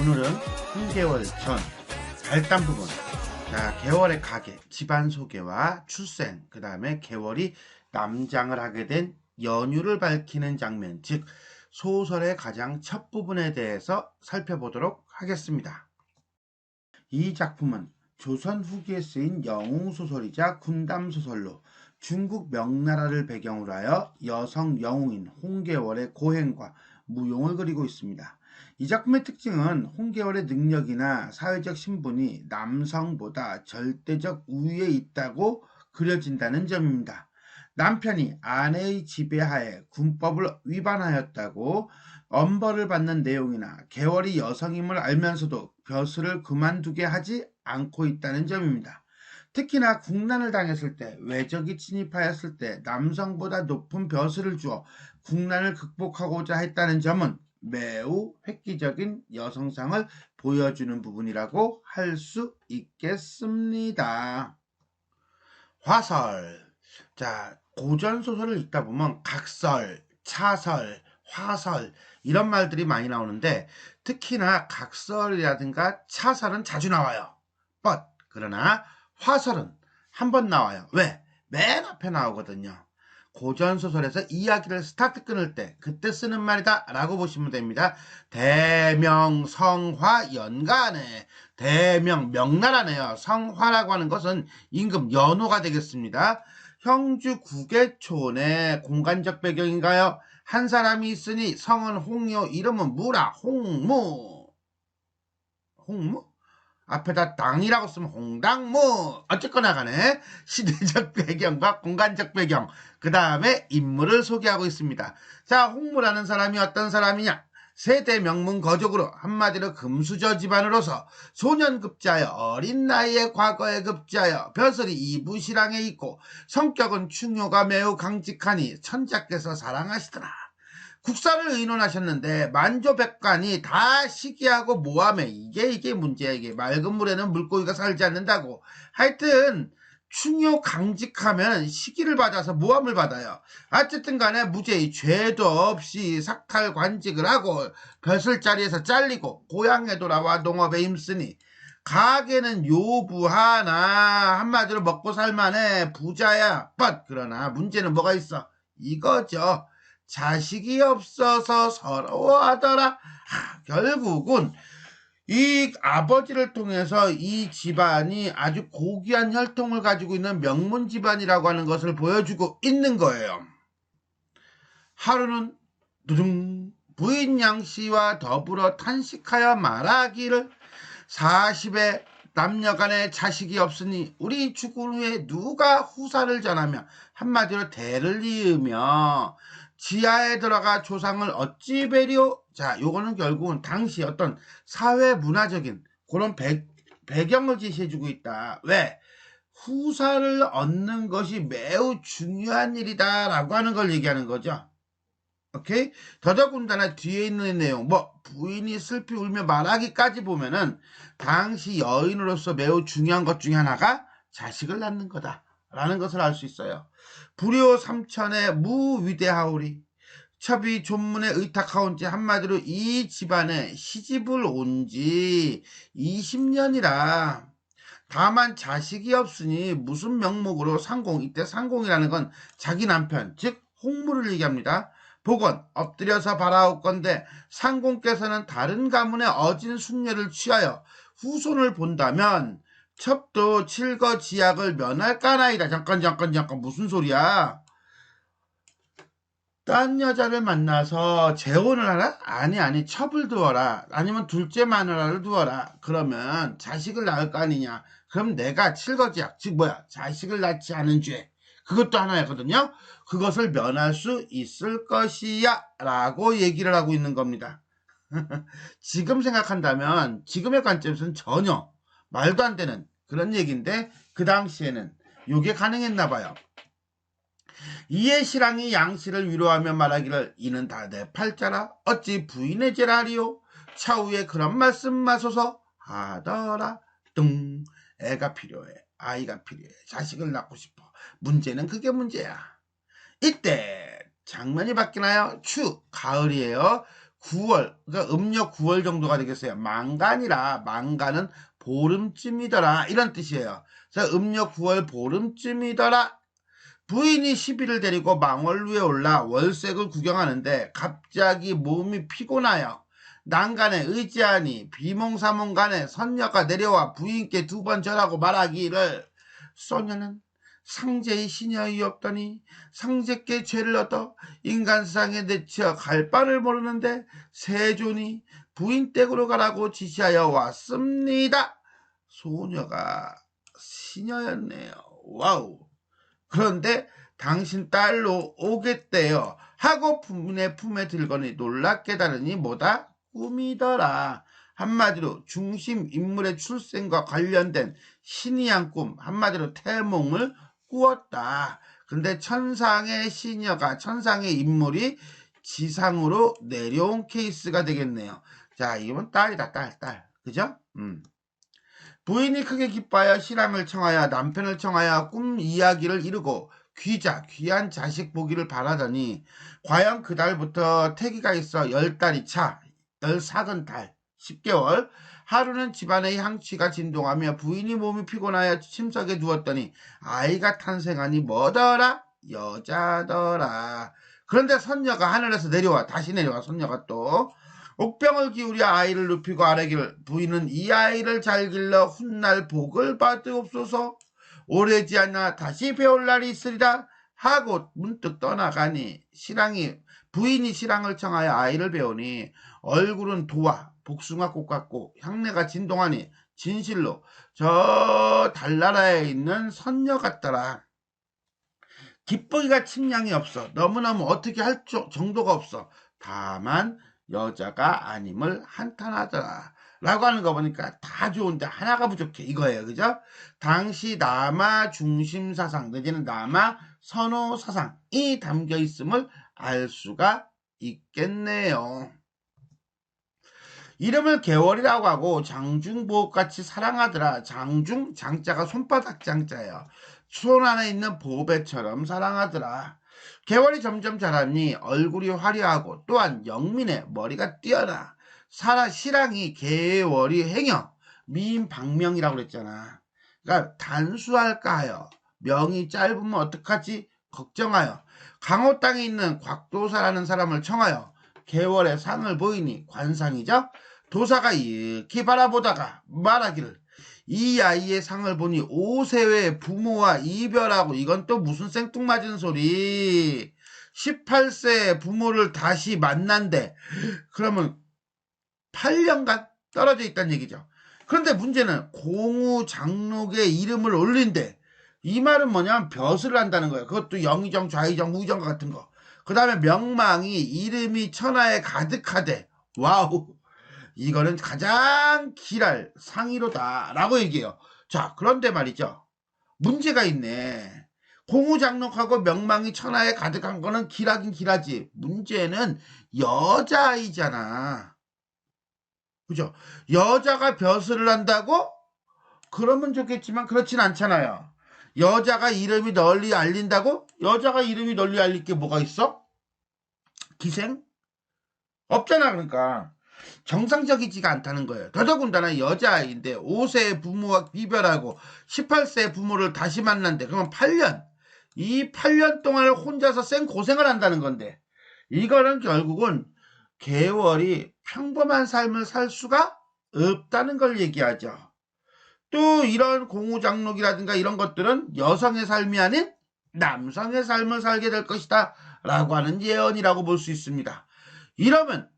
오늘은 한개월 전 발단 부분, 자, 개월의 가계, 집안 소개와 출생, 그 다음에 개월이 남장을 하게 된 연유를 밝히는 장면, 즉 소설의 가장 첫 부분에 대해서 살펴보도록 하겠습니다. 이 작품은 조선 후기에 쓰인 영웅소설이자 군담소설로 중국 명나라를 배경으로 하여 여성 영웅인 홍계월의 고행과 무용을 그리고 있습니다. 이 작품의 특징은 홍계월의 능력이나 사회적 신분이 남성보다 절대적 우위에 있다고 그려진다는 점입니다. 남편이 아내의 지배하에 군법을 위반하였다고 엄벌을 받는 내용이나 계월이 여성임을 알면서도 벼슬을 그만두게 하지 않고 있다는 점입니다. 특히나 국난을 당했을 때, 외적이 침입하였을 때 남성보다 높은 벼슬을 주어 국난을 극복하고자 했다는 점은 매우 획기적인 여성상을 보여주는 부분이라고 할 수 있겠습니다. 화설. 자, 고전소설을 읽다 보면 각설, 차설, 화설 이런 말들이 많이 나오는데 특히나 각설이라든가 차설은 자주 나와요. 그러나 화설은 한 번 나와요. 왜? 맨 앞에 나오거든요. 고전소설에서 이야기를 스타트 끊을 때 그때 쓰는 말이다 라고 보시면 됩니다. 대명 성화 연간에 대명 명나라네요. 성화라고 하는 것은 임금 연호가 되겠습니다. 형주 국외촌의 공간적 배경인가요? 한 사람이 있으니 성은 홍요, 이름은 무라, 홍무. 홍무? 앞에다 땅이라고 쓰면 홍당무. 어쨌거나 간에 시대적 배경과 공간적 배경, 그 다음에 인물을 소개하고 있습니다. 자, 홍무라는 사람이 어떤 사람이냐? 세대 명문 거족으로, 한마디로 금수저 집안으로서 소년급제하여 어린 나이에 과거에 급제하여 벼슬이 이부실랑에 있고 성격은 충효가 매우 강직하니 천자께서 사랑하시더라. 국사를 의논하셨는데 만조백관이 다 시기하고 모함해. 이게 문제야. 이게 맑은 물에는 물고기가 살지 않는다고. 하여튼 충효 강직하면 시기를 받아서 모함을 받아요. 어쨌든 간에 무죄의 죄도 없이 삭탈관직을 하고 벼슬자리에서 잘리고 고향에 돌아와 농업에 힘쓰니 가게는 요부하나 한마디로 먹고 살만해. 부자야. 그러나 문제는 뭐가 있어? 이거죠. 자식이 없어서 서러워하더라. 결국은 이 아버지를 통해서 이 집안이 아주 고귀한 혈통을 가지고 있는 명문 집안이라고 하는 것을 보여주고 있는 거예요. 하루는 두둥 부인 양씨와 더불어 탄식하여 말하기를 40에 남녀간에 자식이 없으니 우리 죽은 후에 누가 후사를 전하며 한마디로 대를 이으며 지하에 들어가 조상을 어찌 뵈리오? 자, 요거는 결국은 당시 어떤 사회 문화적인 그런 배경을 제시해주고 있다. 왜? 후사를 얻는 것이 매우 중요한 일이다라고 하는 걸 얘기하는 거죠. 오케이? 더더군다나 뒤에 있는 내용, 부인이 슬피 울며 말하기까지 보면은 당시 여인으로서 매우 중요한 것 중에 하나가 자식을 낳는 거다라는 것을 알 수 있어요. 불효 삼천의 무위대하오리. 첩이 존문에 의탁하온지 한마디로 이 집안에 시집을 온 지 20년이라. 다만 자식이 없으니 무슨 명목으로 상공, 이때 상공이라는 건 자기 남편, 즉 홍무를 얘기합니다. 복원, 엎드려서 바라옵건대 상공께서는 다른 가문의 어진 순녀를 취하여 후손을 본다면 첩도 칠거지약을 면할까나이다. 잠깐 무슨 소리야? 딴 여자를 만나서 재혼을 하라? 아니 첩을 두어라. 아니면 둘째 마누라를 두어라. 그러면 자식을 낳을 거 아니냐? 그럼 내가 칠거지약, 즉 자식을 낳지 않은 죄, 그것도 하나였거든요. 그것을 면할 수 있을 것이야 라고 얘기를 하고 있는 겁니다. 지금 생각한다면 지금의 관점에서는 전혀 말도 안 되는 그런 얘기인데 그 당시에는 이게 가능했나 봐요. 이에 신랑이 양씨를 위로하며 말하기를 이는 다 내 팔자라 어찌 부인의 죄라 하리요. 차후에 그런 말씀 마소서 하더라. 애가 필요해. 아이가 필요해. 자식을 낳고 싶어. 문제는 그게 문제야. 이때 장면이 바뀌나요? 가을이에요. 9월, 그러니까 음력 9월 정도가 되겠어요. 망간이라, 망간은 보름쯤이더라, 이런 뜻이에요. 그래서 음력 9월 보름쯤이더라. 부인이 시비를 데리고 망월루에 올라 월색을 구경하는데 갑자기 몸이 피곤하여 난간에 의지하니 비몽사몽간에 선녀가 내려와 부인께 2번 절하고 말하기를, 소녀는 상제의 시녀이었더니 상제께 죄를 얻어 인간세상에 내쳐 갈 바를 모르는데 세존이 부인 댁으로 가라고 지시하여 왔습니다. 소녀가 시녀였네요. 와우. 그런데 당신 딸로 오겠대요 하고 부인의 품에 들거니 놀라 깨달으니 뭐다? 꿈이더라. 한마디로 중심 인물의 출생과 관련된 신이 한 꿈, 한마디로 태몽을 꾸었다. 근데 천상의 시녀가, 천상의 인물이 지상으로 내려온 케이스가 되겠네요. 자, 이건 딸이다, 딸. 그죠? 부인이 크게 기뻐하여 신랑을 청하여 남편을 청하여 꿈 이야기를 이루고 귀한 자식 보기를 바라더니 과연 그달부터 태기가 있어 10달이 차 14달 10개월 하루는 집안의 향취가 진동하며 부인이 몸이 피곤하여 침석에 누웠더니 아이가 탄생하니 뭐더라? 여자더라. 그런데 선녀가 하늘에서 내려와, 다시 내려와. 선녀가 또 옥병을 기울여 아이를 눕히고 아뢰기를, 부인은 이 아이를 잘 길러 훗날 복을 받으옵소서. 오래지 않아 다시 배울 날이 있으리라 하고 문득 떠나가니 부인이 신랑을 청하여 아이를 배우니 얼굴은 도화 복숭아꽃 같고 향내가 진동하니 진실로 저 달나라에 있는 선녀 같더라. 기쁘기가 침량이 없어. 너무너무 어떻게 할 정도가 없어. 다만 여자가 아님을 한탄하더라. 라고 하는 거 보니까 다 좋은데 하나가 부족해. 이거예요. 그죠? 당시 남아 중심사상 내지는 남아 선호사상이 담겨 있음을 알 수가 있겠네요. 이름을 개월이라고 하고 장중보흡같이 사랑하더라. 장중, 장자가 손바닥 장자예요. 손 안에 있는 보배처럼 사랑하더라. 개월이 점점 자라니 얼굴이 화려하고 또한 영민해. 머리가 뛰어나. 신랑이 개월이 행여 미인 박명이라고 그랬잖아. 그러니까 단수할까 하여 명이 짧으면 어떡하지 걱정하여 강호 땅에 있는 곽도사라는 사람을 청하여 개월의 상을 보이니 관상이죠. 도사가 이렇게 바라보다가 말하기를, 이 아이의 상을 보니 5세의 부모와 이별하고, 이건 또 무슨 생뚱맞은 소리. 18세의 부모를 다시 만난대. 그러면 8년간 떨어져 있다는 얘기죠. 그런데 문제는 공우장록의 이름을 올린대. 이 말은 뭐냐면 벼슬을 한다는 거예요. 그것도 영의정, 좌의정, 우의정 같은 거. 그 다음에 명망이 이름이 천하에 가득하대. 와우. 이거는 가장 길할 상의로다 라고 얘기해요. 자, 그런데 말이죠. 문제가 있네. 공우장록하고 명망이 천하에 가득한 거는 길하긴 길하지. 문제는 여자아이잖아. 그죠? 여자가 벼슬을 한다고? 그러면 좋겠지만 그렇진 않잖아요. 여자가 이름이 널리 알린다고? 여자가 이름이 널리 알릴 게 뭐가 있어? 기생? 없잖아. 그러니까 정상적이지가 않다는 거예요. 더더군다나 여자아이인데 5세 부모와 이별하고 18세 부모를 다시 만난대. 그러면 8년. 이 8년 동안을 혼자서 생고생을 한다는 건데, 이거는 결국은 개월이 평범한 삶을 살 수가 없다는 걸 얘기하죠. 또 이런 공우장록이라든가 이런 것들은 여성의 삶이 아닌 남성의 삶을 살게 될 것이다 라고 하는 예언이라고 볼 수 있습니다. 이러면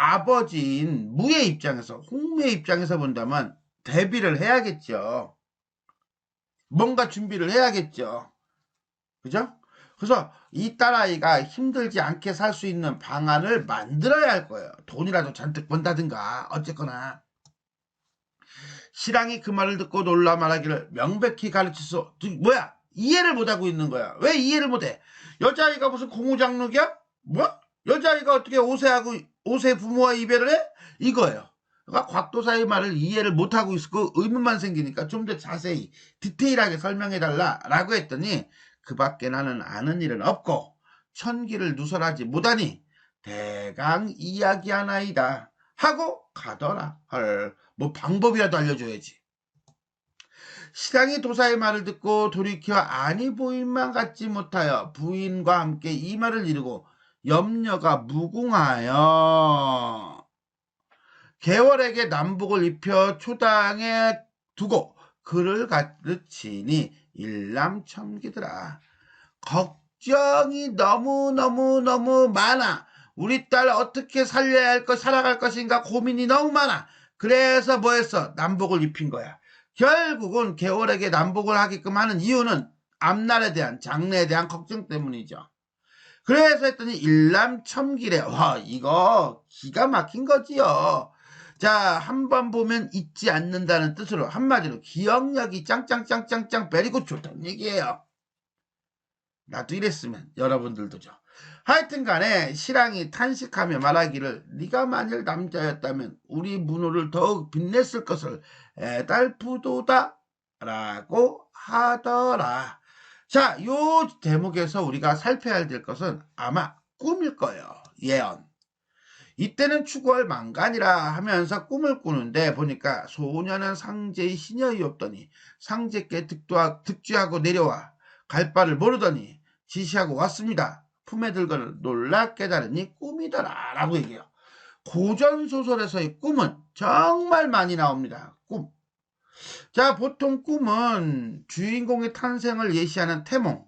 아버지인 무의 입장에서, 홍무의 입장에서 본다면 대비를 해야겠죠. 뭔가 준비를 해야겠죠. 그죠? 그래서 이 딸아이가 힘들지 않게 살 수 있는 방안을 만들어야 할 거예요. 돈이라도 잔뜩 번다든가 어쨌거나. 신랑이 그 말을 듣고 놀라 말하기를, 명백히 가르치소. 뭐야? 이해를 못하고 있는 거야. 왜 이해를 못해? 여자아이가 무슨 공우장록이야? 뭐? 여자아이가 어떻게 5세 부모와 이별을 해? 이거예요. 그러니까 곽도사의 말을 이해를 못하고 있고 의문만 생기니까 좀 더 자세히 디테일하게 설명해달라 라고 했더니, 그 밖에 나는 아는 일은 없고 천기를 누설하지 못하니 대강 이야기하나이다 하고 가더라. 헐, 뭐 방법이라도 알려줘야지. 신랑이 도사의 말을 듣고 돌이켜 아니 부인만 갖지 못하여 부인과 함께 이 말을 이루고 염려가 무궁하여 개월에게 남복을 입혀 초당에 두고 그를 가르치니 일남첨기더라. 걱정이 너무 많아. 우리 딸 어떻게 살려야 할 것, 살아갈 것인가 고민이 너무 많아. 그래서 뭐 했어? 남복을 입힌 거야. 결국은 개월에게 남복을 하게끔 하는 이유는 앞날에 대한, 장래에 대한 걱정 때문이죠. 그래서 했더니 일남첨기래. 와, 이거 기가 막힌 거지요. 자, 한번 보면 잊지 않는다는 뜻으로 한마디로 기억력이 짱짱짱짱짱 베리고 좋다는 얘기예요. 나도 이랬으면 여러분들도죠. 하여튼 간에 신랑이 탄식하며 말하기를 네가 만일 남자였다면 우리 문호를 더욱 빛냈을 것을 애달프도다 라고 하더라. 자, 요 대목에서 우리가 살펴야 될 것은 아마 꿈일 거예요. 예언. 이때는 추구할 망간이라 하면서 꿈을 꾸는데 보니까 소년은 상제의 시녀이었더니 상제께 득주하고 내려와 갈 바를 모르더니 지시하고 왔습니다. 품에 들거를 놀라 깨달으니 꿈이더라 라고 얘기해요. 고전소설에서의 꿈은 정말 많이 나옵니다. 꿈. 자, 보통 꿈은 주인공의 탄생을 예시하는 태몽,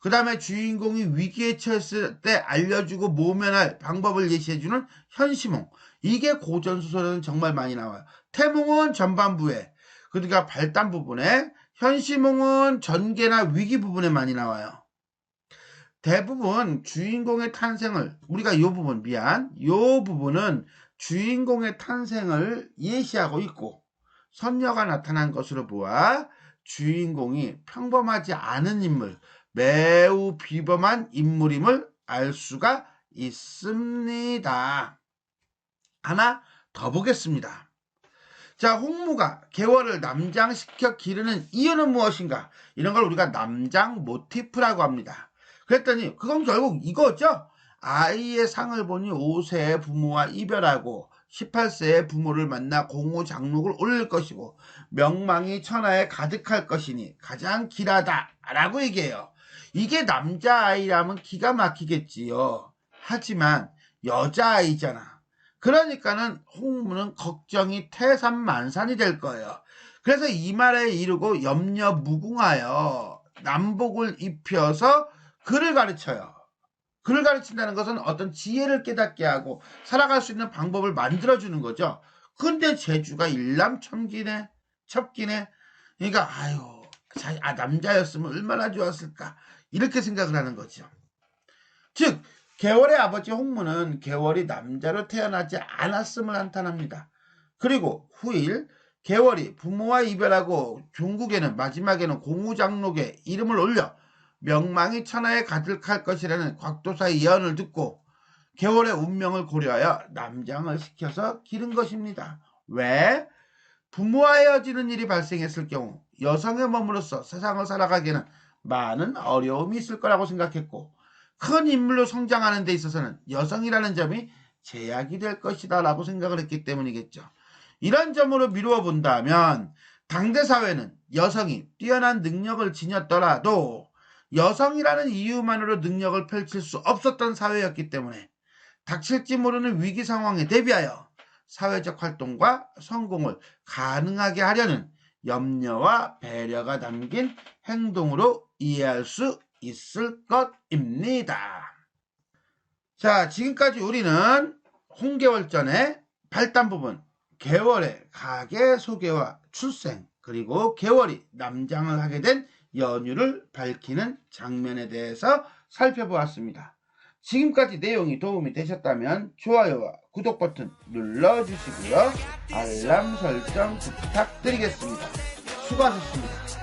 그 다음에 주인공이 위기에 처했을 때 알려주고 모면할 방법을 예시해주는 현시몽. 이게 고전소설에는 정말 많이 나와요. 태몽은 전반부에, 그러니까 발단 부분에, 현시몽은 전개나 위기 부분에 많이 나와요. 대부분 주인공의 탄생을, 우리가 요 부분은 주인공의 탄생을 예시하고 있고, 선녀가 나타난 것으로 보아 주인공이 평범하지 않은 인물, 매우 비범한 인물임을 알 수가 있습니다. 하나 더 보겠습니다. 자, 홍무가 개월을 남장시켜 기르는 이유는 무엇인가? 이런 걸 우리가 남장 모티프라고 합니다. 그랬더니 그건 결국 이거죠. 아이의 상을 보니 5세의 부모와 이별하고 18세의 부모를 만나 공우장록을 올릴 것이고 명망이 천하에 가득할 것이니 가장 길하다 라고 얘기해요. 이게 남자아이라면 기가 막히겠지요. 하지만 여자아이잖아. 그러니까는 홍무는 걱정이 태산만산이 될 거예요. 그래서 이 말에 이르고 염려 무궁하여 남복을 입혀서 그를 가르쳐요. 그를 가르친다는 것은 어떤 지혜를 깨닫게 하고 살아갈 수 있는 방법을 만들어주는 거죠. 근데 제주가 일남첨기네. 그러니까 남자였으면 얼마나 좋았을까 이렇게 생각을 하는 거죠. 즉 개월의 아버지 홍무는 개월이 남자로 태어나지 않았음을 한탄합니다. 그리고 후일 개월이 부모와 이별하고 종국에는 마지막에는 공우장록에 이름을 올려 명망이 천하에 가득할 것이라는 곽도사의 예언을 듣고 개월의 운명을 고려하여 남장을 시켜서 기른 것입니다. 왜? 부모와 헤어지는 일이 발생했을 경우 여성의 몸으로서 세상을 살아가기에는 많은 어려움이 있을 거라고 생각했고 큰 인물로 성장하는 데 있어서는 여성이라는 점이 제약이 될 것이다 라고 생각을 했기 때문이겠죠. 이런 점으로 미루어 본다면 당대 사회는 여성이 뛰어난 능력을 지녔더라도 여성이라는 이유만으로 능력을 펼칠 수 없었던 사회였기 때문에 닥칠지 모르는 위기 상황에 대비하여 사회적 활동과 성공을 가능하게 하려는 염려와 배려가 담긴 행동으로 이해할 수 있을 것입니다. 자, 지금까지 우리는 홍개월전의 발단 부분, 개월의 가계 소개와 출생, 그리고 개월이 남장을 하게 된 연유를 밝히는 장면에 대해서 살펴보았습니다. 지금까지 내용이 도움이 되셨다면 좋아요와 구독 버튼 눌러주시고요. 알람 설정 부탁드리겠습니다. 수고하셨습니다.